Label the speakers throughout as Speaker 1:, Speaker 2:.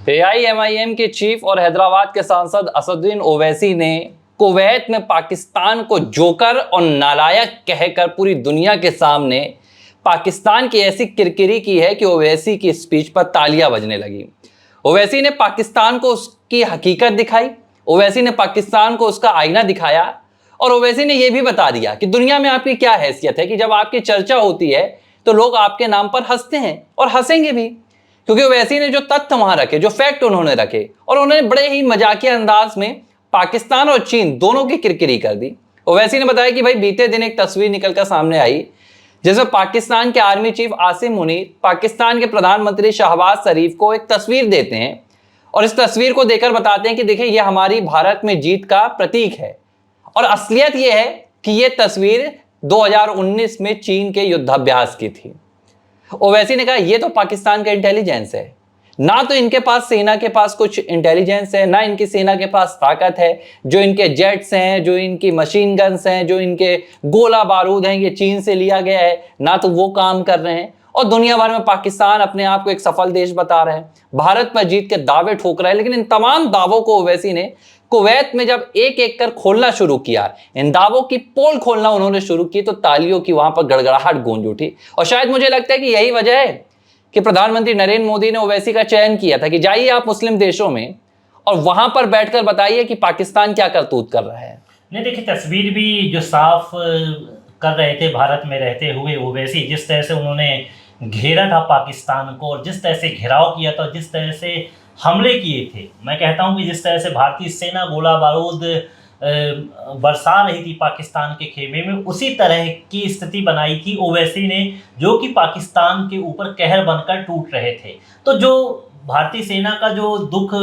Speaker 1: AIMIM के chief और हैदराबाद के सांसद असदुद्दीन ओवैसी ने कुवैत में पाकिस्तान को जोकर और नालायक कहकर पूरी दुनिया के सामने पाकिस्तान की ऐसी किरकिरी की है कि ओवैसी की स्पीच पर तालियां बजने लगी। ओवैसी ने पाकिस्तान को उसकी हकीकत दिखाई, ओवैसी ने पाकिस्तान को उसका आईना दिखाया और ओवैसी ने यह भी बता दिया कि दुनिया में आपकी क्या हैसियत है कि जब आपकी चर्चा होती है तो लोग आपके नाम पर हंसते हैं और हंसेंगे भी। क्योंकि ओवैसी ने जो तथ्य वहां रखे, जो फैक्ट उन्होंने रखे और उन्होंने बड़े ही मजाकिया अंदाज में पाकिस्तान और चीन दोनों की किरकिरी कर दी। ओवैसी ने बताया कि भाई बीते दिन एक तस्वीर निकलकर सामने आई जिसमें पाकिस्तान के आर्मी चीफ आसिम मुनीर पाकिस्तान के प्रधानमंत्री शहबाज शरीफ को एक तस्वीर देते हैं और इस तस्वीर को देखकर बताते हैं कि देखिए ये हमारी भारत में जीत का प्रतीक है। और असलियत यह है कि यह तस्वीर 2019 में चीन के युद्धाभ्यास की थी। ओवैसी ने कहा यह तो पाकिस्तान का इंटेलिजेंस है, ना तो इनके पास सेना के पास कुछ इंटेलिजेंस है, ना इनकी सेना के पास ताकत है। जो इनके जेट्स हैं, जो इनकी मशीन गन्स हैं, जो इनके गोला बारूद हैं, ये चीन से लिया गया है, ना तो वो काम कर रहे हैं। और दुनिया भर में पाकिस्तान अपने आप को एक सफल देश बता रहा है, भारत पर जीत के दावे ठोक रहा है। लेकिन इन तमाम दावों को ओवैसी ने कुवैत में जब एक एक कर खोलना शुरू किया, इन दावों की पोल खोलना उन्होंने शुरू की, तो तालियों की वहां पर गड़गड़ाहट गूंज उठी। और शायद मुझे लगता है कि यही वजह है कि प्रधानमंत्री नरेंद्र मोदी ने ओवैसी का चयन किया था कि जाइए आप मुस्लिम देशों में और वहां पर बैठकर बताइए कि पाकिस्तान क्या करतूत कर रहा है।
Speaker 2: नहीं, देखिए तस्वीर भी जो साफ कर रहे थे भारत में रहते हुए ओवैसी, जिस तरह से उन्होंने घेरा था पाकिस्तान को और जिस तरह से घेराव किया था, जिस तरह से हमले किए थे, मैं कहता हूं कि जिस तरह से भारतीय सेना गोला बारूद बरसा रही थी पाकिस्तान के खेमे में, उसी तरह की स्थिति बनाई थी ओवैसी ने, जो कि पाकिस्तान के ऊपर कहर बनकर टूट रहे थे। तो जो भारतीय सेना का जो दुख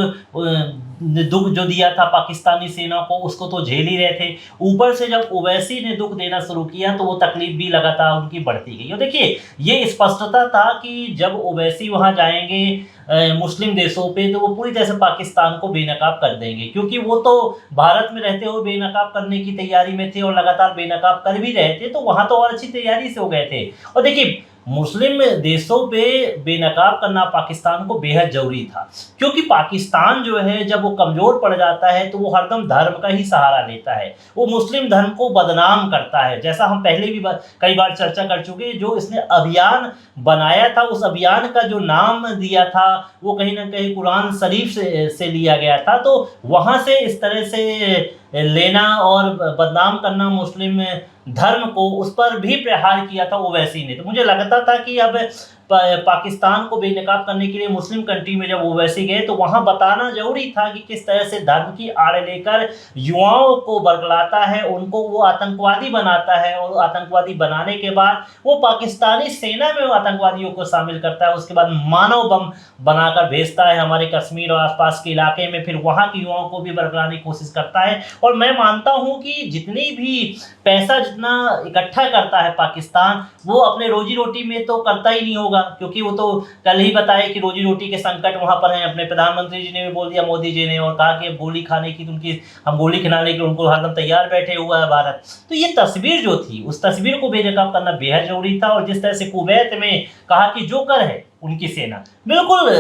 Speaker 2: जो दिया था पाकिस्तानी सेना को, उसको तो झेल ही रहे थे। ऊपर से जब ओवैसी ने दुख देना शुरू किया तो वो तकलीफ भी लगातार उनकी बढ़ती गई। और देखिए ये स्पष्टता था कि जब ओवैसी वहाँ जाएंगे मुस्लिम देशों पे, तो वो पूरी तरह से पाकिस्तान को बेनकाब कर देंगे, क्योंकि वो तो भारत में रहते हुए बेनकाब करने की तैयारी में थे और लगातार बेनकाब कर भी रहे थे। तो वहाँ तो और अच्छी तैयारी से हो गए थे। और देखिए मुस्लिम देशों पे बेनकाब करना पाकिस्तान को बेहद जरूरी था, क्योंकि पाकिस्तान जो है जब वो कमज़ोर पड़ जाता है तो वो हरदम धर्म का ही सहारा लेता है, वो मुस्लिम धर्म को बदनाम करता है। जैसा हम पहले भी कई बार चर्चा कर चुके, जो इसने अभियान बनाया था, उस अभियान का जो नाम दिया था वो कहीं ना कहीं कुरान शरीफ से लिया गया था। तो वहाँ से इस तरह से लेना और बदनाम करना मुस्लिम धर्म को, उस पर भी प्रहार किया था ओवैसी ने। तो मुझे लगता था कि अब पाकिस्तान को बेनकाब करने के लिए मुस्लिम कंट्री में जब ओवैसी गए तो वहाँ बताना जरूरी था कि किस तरह से धर्म की आड़ लेकर युवाओं को बरगलाता है, उनको वो आतंकवादी बनाता है और आतंकवादी बनाने के बाद वो पाकिस्तानी सेना में आतंकवादियों को शामिल करता है। उसके बाद मानव बम बनाकर भेजता है हमारे कश्मीर और आसपास के इलाके में, फिर वहाँ के युवाओं को भी बरगलाने की कोशिश करता है। और मैं मानता हूँ कि जितनी भी पैसा जितना इकट्ठा करता है पाकिस्तान, वो अपने रोजी रोटी में तो करता ही नहीं होगा, क्योंकि वो तो कल ही बताया कि रोजी रोटी के संकट वहां पर हैं। अपने प्रधानमंत्री जी ने भी बोल दिया, मोदी जी ने, और कहा कि गोली खाने की उनकी, हम गोली खिलाने के उनको हरदम तैयार बैठे हुआ है भारत। तो ये तस्वीर जो थी, उस तस्वीर को बेनकाब करना बेहद जरूरी था। और जिस तरह से कुवैत में कहा कि जोकर है उनकी सेना, बिल्कुल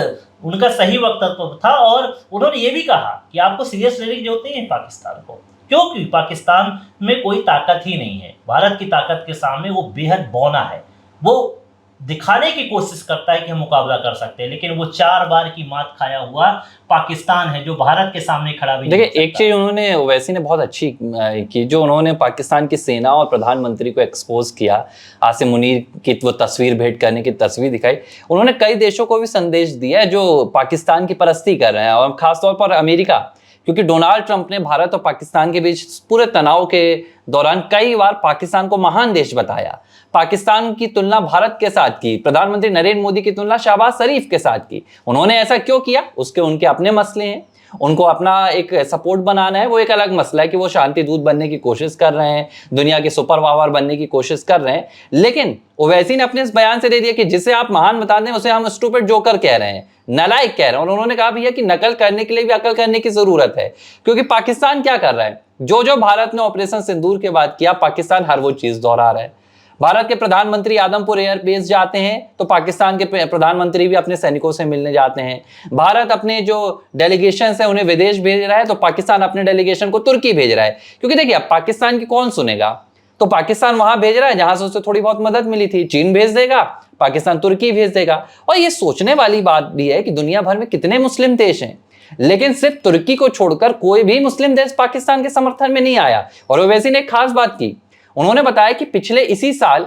Speaker 2: उनका सही वक्तव्य था। और उन्होंने ये भी कहा कि आपको सीरियस लेने की जरूरत नहीं है पाकिस्तान को, क्योंकि पाकिस्तान में कोई ताकत ही नहीं है। भारत की ताकत के सामने वो बेहद बौना है, वो दिखाने की कोशिश करता है कि हम मुकाबला कर सकते हैं, लेकिन वो 4 बार की मात खाया हुआ पाकिस्तान है जो भारत के सामने खड़ा भी नहीं।
Speaker 1: देखिए एक चीज उन्होंने ओवैसी ने बहुत अच्छी की, जो उन्होंने पाकिस्तान की सेना और प्रधानमंत्री को एक्सपोज किया, आसिम मुनीर की वो तस्वीर भेंट करने की तस्वीर दिखाई। उन्होंने कई देशों को भी संदेश दिया है जो पाकिस्तान की परस्ती कर रहे हैं, और खासतौर पर अमेरिका, क्योंकि डोनाल्ड ट्रंप ने भारत और पाकिस्तान के बीच पूरे तनाव के दौरान कई बार पाकिस्तान को महान देश बताया, पाकिस्तान की तुलना भारत के साथ की, प्रधानमंत्री नरेंद्र मोदी की तुलना शहबाज शरीफ के साथ की। उन्होंने ऐसा क्यों किया, उसके उनके अपने मसले हैं, उनको अपना एक सपोर्ट बनाना है, वो एक अलग मसला है कि वो शांति दूत बनने की कोशिश कर रहे हैं, दुनिया के सुपर पावर बनने की कोशिश कर रहे हैं। लेकिन ओवैसी ने अपने इस बयान से दे दिया कि जिसे आप महान बताते हैं उसे हम स्टूपिड जोकर कह रहे हैं, नालायक कह रहे हैं। और उन्होंने कहा भैया कि नकल करने के लिए भी अकल करने की जरूरत है, क्योंकि पाकिस्तान क्या कर रहा है, जो जो भारत ने ऑपरेशन सिंदूर के बाद किया, पाकिस्तान हर वो चीज दोहरा रहा है। भारत के प्रधानमंत्री आदमपुर एयरबेस जाते हैं तो पाकिस्तान के प्रधानमंत्री भी अपने सैनिकों से मिलने जाते हैं। भारत अपने जो डेलीगेशन है उन्हें विदेश भेज रहा है तो पाकिस्तान अपने डेलीगेशन को तुर्की भेज रहा है, क्योंकि देखिए अब पाकिस्तान की कौन सुनेगा, तो पाकिस्तान वहां भेज रहा है जहां से उसे थोड़ी बहुत मदद मिली थी। चीन भेज देगा, पाकिस्तान तुर्की भेज देगा। और ये सोचने वाली बात भी है कि दुनिया भर में कितने मुस्लिम देश हैं, लेकिन सिर्फ तुर्की को छोड़कर कोई भी मुस्लिम देश पाकिस्तान के समर्थन में नहीं आया। और ओवैसी ने एक खास बात की, उन्होंने बताया कि पिछले इसी साल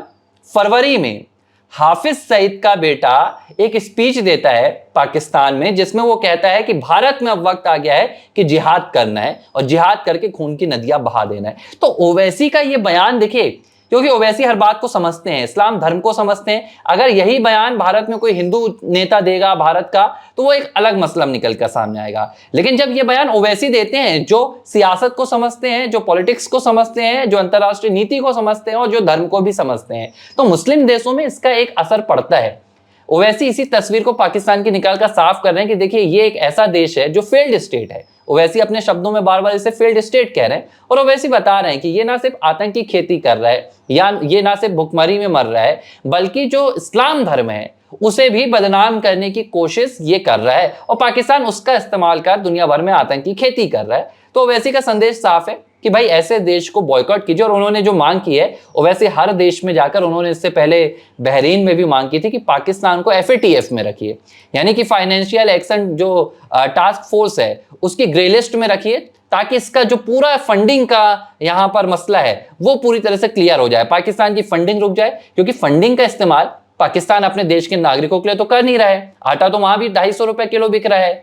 Speaker 1: फरवरी में हाफिज सईद का बेटा एक स्पीच देता है पाकिस्तान में, जिसमें वो कहता है कि भारत में अब वक्त आ गया है कि जिहाद करना है और जिहाद करके खून की नदियां बहा देना है। तो ओवैसी का ये बयान देखिए, क्योंकि ओवैसी हर बात को समझते हैं, इस्लाम धर्म को समझते हैं। अगर यही बयान भारत में कोई हिंदू नेता देगा भारत का, तो वो एक अलग मसला निकल कर सामने आएगा। लेकिन जब ये बयान ओवैसी देते हैं, जो सियासत को समझते हैं, जो पॉलिटिक्स को समझते हैं, जो अंतर्राष्ट्रीय नीति को समझते हैं और जो धर्म को भी समझते हैं, तो मुस्लिम देशों में इसका एक असर पड़ता है। ओवैसी इसी तस्वीर को पाकिस्तान की निकाल कर साफ कर रहे हैं कि देखिए ये एक ऐसा देश है जो फेल्ड स्टेट है। ओवैसी अपने शब्दों में बार बार इसे फेल्ड स्टेट कह रहे हैं, और ओवैसी बता रहे हैं कि ये ना सिर्फ आतंकी खेती कर रहा है या ये ना सिर्फ भुखमरी में मर रहा है, बल्कि जो इस्लाम धर्म है उसे भी बदनाम करने की कोशिश ये कर रहा है, और पाकिस्तान उसका इस्तेमाल कर दुनिया भर में आतंकी खेती कर रहा है। तो ओवैसी का संदेश साफ है कि भाई ऐसे देश को बॉयकॉट कीजिए। और उन्होंने जो मांग की है, ओवैसी हर देश में जाकर उन्होंने इससे पहले बहरीन में भी मांग की थी कि पाकिस्तान को FATF में रखिए, यानी कि फाइनेंशियल एक्शन जो टास्क फोर्स है उसकी ग्रे लिस्ट में रखिए, ताकि इसका जो पूरा फंडिंग का यहाँ पर मसला है वो पूरी तरह से क्लियर हो जाए, पाकिस्तान की फंडिंग रुक जाए। क्योंकि फंडिंग का इस्तेमाल पाकिस्तान अपने देश के नागरिकों के लिए तो कर नहीं रहा है। आटा तो वहां भी 250 रुपए किलो बिक रहा है,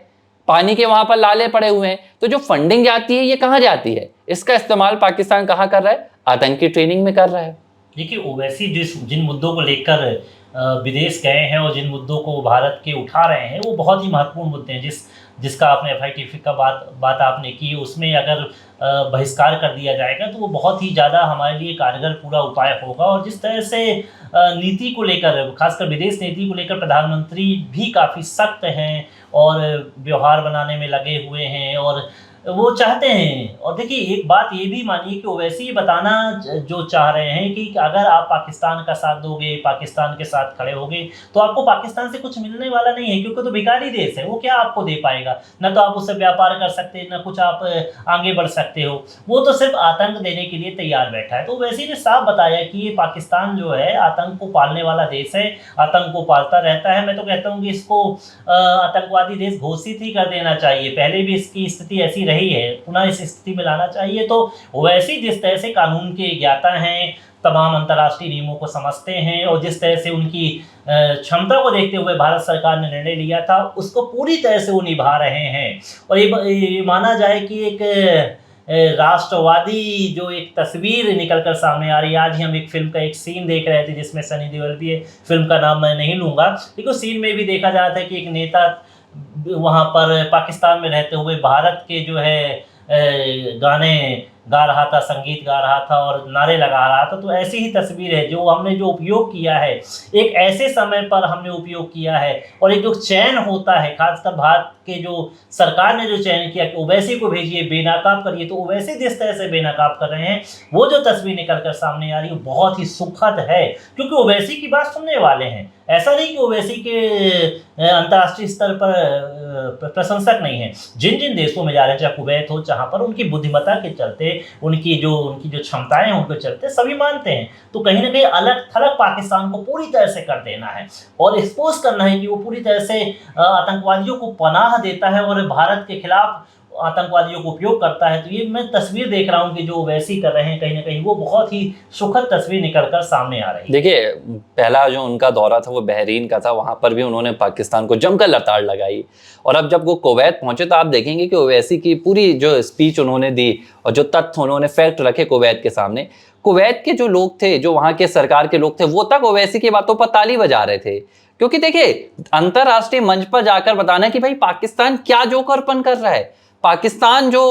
Speaker 1: पानी के वहां पर लाले पड़े हुए हैं। तो जो फंडिंग जाती है ये कहां जाती है, इसका इस्तेमाल पाकिस्तान कहां कर रहा है, आतंकी ट्रेनिंग में कर रहा है।
Speaker 2: देखिए ओवैसी जिन मुद्दों को लेकर विदेश गए हैं और जिन मुद्दों को भारत के उठा रहे हैं वो बहुत ही महत्वपूर्ण मुद्दे हैं। जिसका आपने FATF का बात आपने की, उसमें अगर बहिष्कार कर दिया जाएगा तो वो बहुत ही ज़्यादा हमारे लिए कारगर पूरा उपाय होगा। और जिस तरह से नीति को लेकर, खासकर विदेश नीति को लेकर प्रधानमंत्री भी काफ़ी सख्त हैं और व्यवहार बनाने में लगे हुए हैं और वो चाहते हैं। और देखिए एक बात ये भी मानिए कि ओवैसी ये बताना जो चाह रहे हैं कि अगर आप पाकिस्तान का साथ दोगे, पाकिस्तान के साथ खड़े होगे, तो आपको पाकिस्तान से कुछ मिलने वाला नहीं है, क्योंकि तो भिखारी देश है। वो क्या आपको दे पाएगा, ना तो आप उससे व्यापार कर सकते, ना कुछ आप आगे बढ़ सकते हो। वो तो सिर्फ आतंक देने के लिए तैयार बैठा है। तो ओवैसी ने साफ बताया कि ये पाकिस्तान जो है आतंक को पालने वाला देश है, आतंक को पालता रहता है। मैं तो कहता हूँ कि इसको आतंकवादी देश घोषित ही कर देना चाहिए। पहले भी इसकी स्थिति ऐसी रही है, पुनः इस स्थिति में लाना चाहिए। तो वैसे जिस तरह से कानून के ज्ञाता हैं, तमाम अंतर्राष्ट्रीय नियमों को समझते हैं और जिस तरह से उनकी क्षमता को देखते हुए भारत सरकार ने निर्णय लिया था, उसको पूरी तरह से वो निभा रहे हैं। और ये माना जाए कि एक राष्ट्रवादी जो एक तस्वीर निकलकर सामने आ रही है। आज ही हम एक फिल्म का एक सीन देख रहे थे जिसमें सनी देओल भी है, फिल्म का नाम मैं नहीं लूँगा, लेकिन उस सीन में भी देखा जा रहा था कि एक नेता वहाँ पर पाकिस्तान में रहते हुए भारत के जो है गाने गा रहा था, संगीत गा रहा था और नारे लगा रहा था। तो ऐसी ही तस्वीर है जो हमने जो उपयोग किया है, एक ऐसे समय पर हमने उपयोग किया है। और एक जो चयन होता है, खासकर भारत के जो सरकार ने जो चयन किया कि ओवैसी को भेजिए, बेनकाब करिए, तो ओवैसी जिस तरह से बेनकाब कर रहे हैं, वो जो तस्वीर निकल कर सामने आ रही है बहुत ही सुखद है, क्योंकि ओवैसी की बात सुनने वाले हैं। ऐसा नहीं कि ओवैसी के अंतर्राष्ट्रीय स्तर पर प्रशंसक नहीं है। जिन जिन देशों में जा रहे हैं, चाहे कुवैत हो, जहाँ पर उनकी बुद्धिमत्ता के चलते, उनकी जो क्षमताएं हैं उनके चलते सभी मानते हैं। तो कहीं ना कहीं अलग थलग पाकिस्तान को पूरी तरह से कर देना है और एक्सपोज करना है कि वो पूरी तरह से आतंकवादियों को पनाह देता है और भारत के खिलाफ आतंकवादियों को उपयोग करता है। तो ये मैं तस्वीर देख रहा हूँ कि जो वैसी कर रहे हैं, कहीं ना कहीं वो बहुत ही सुखद तस्वीर निकलकर सामने आ रही है।
Speaker 1: देखिए पहला जो उनका दौरा था वो बहरीन का था, वहां पर भी उन्होंने पाकिस्तान को जमकर लताड़ लगाई। और अब जब वो कुवैत पहुंचे तो आप देखेंगे कि ओवैसी की पूरी जो स्पीच उन्होंने दी और जो तथ्य उन्होंने फैक्ट रखे कुवैत के सामने, कुवैत के जो लोग थे, जो वहां के सरकार के लोग थे, वो तक ओवैसी की बातों पर ताली बजा रहे थे। क्योंकि देखिए अंतर्राष्ट्रीय मंच पर जाकर बताना कि भाई पाकिस्तान क्या जोकरपन कर रहा है, पाकिस्तान जो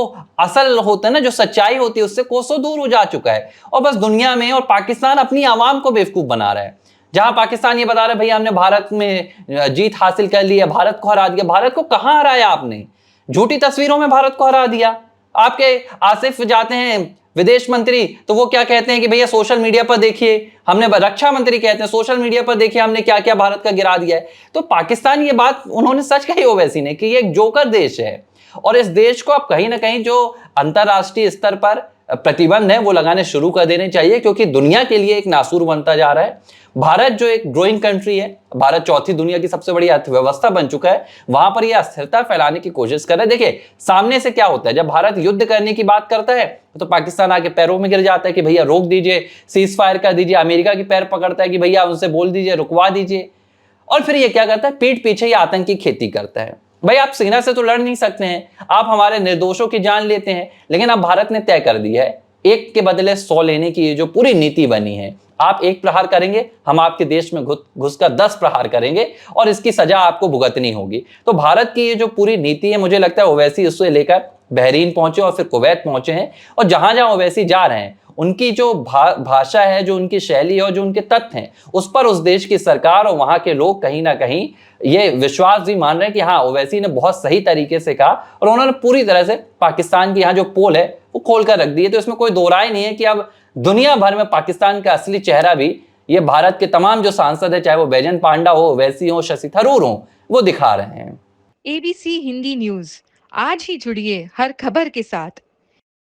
Speaker 1: असल होता है ना, जो सच्चाई होती है, उससे कोसों दूर हो जा चुका है और बस दुनिया में और पाकिस्तान अपनी आवाम को बेवकूफ बना रहा है। जहां पाकिस्तान ये बता रहा है भैया हमने भारत में जीत हासिल कर ली है, भारत को हरा दिया। भारत को कहां हराया आपने? झूठी तस्वीरों में भारत को हरा दिया। आपके आसिफ जाते हैं विदेश मंत्री तो वो क्या कहते हैं कि भैया सोशल मीडिया पर देखिए हमने, रक्षा मंत्री कहते हैं सोशल मीडिया पर देखिए हमने क्या क्या भारत का गिरा दिया है। तो पाकिस्तान ये बात उन्होंने सच कही ओवैसी ने कि ये एक जोकर देश है और इस देश को अब कहीं ना कहीं जो अंतरराष्ट्रीय स्तर पर प्रतिबंध है वो लगाने शुरू कर देने चाहिए, क्योंकि दुनिया के लिए एक नासूर बनता जा रहा है। भारत जो एक ग्रोइंग कंट्री है, भारत चौथी दुनिया की सबसे बड़ी अर्थव्यवस्था बन चुका है, वहां पर यह अस्थिरता फैलाने की कोशिश कर रहा है। देखिए सामने से क्या होता है, जब भारत युद्ध करने की बात करता है तो पाकिस्तान आके पैरों में गिर जाता है कि भैया रोक दीजिए, सीज फायर कर दीजिए। अमेरिका की पैर पकड़ता है कि भैया उनसे बोल दीजिए, रुकवा दीजिए। और फिर ये क्या करता है, पीठ पीछे ये आतंकी खेती करता है। भाई आप सेना से तो लड़ नहीं सकते हैं, आप हमारे निर्दोषों की जान लेते हैं, लेकिन अब भारत ने तय कर दिया है एक के बदले 100 लेने की ये जो पूरी नीति बनी है, आप एक प्रहार करेंगे हम आपके देश में घुसकर 10 प्रहार करेंगे और इसकी सजा आपको भुगतनी होगी। तो भारत की ये जो पूरी नीति है, मुझे लगता है ओवैसी उससे लेकर बहरीन पहुंचे और फिर कुवैत पहुंचे हैं, और जहां जहां ओवैसी जा रहे हैं उनकी जो भाषा है, जो उनकी शैली है और जो उनके तथ्य हैं, उस पर उस देश की सरकार और वहां के लोग कहीं ना कहीं ये विश्वास भी मान रहे हैं कि हाँ ओवैसी ने बहुत सही तरीके से कहा और उन्होंने पूरी तरह से पाकिस्तान की यहाँ जो पोल है वो खोल कर रख दी है। तो इसमें कोई दो राय नहीं है कि अब दुनिया भर में पाकिस्तान का असली चेहरा भी ये भारत के तमाम जो सांसद है, चाहे वो बैजन पांडा हो, ओवैसी हो, शशि थरूर हो, वो दिखा रहे हैं।
Speaker 3: ABC हिंदी न्यूज, आज ही जुड़िए हर खबर के साथ।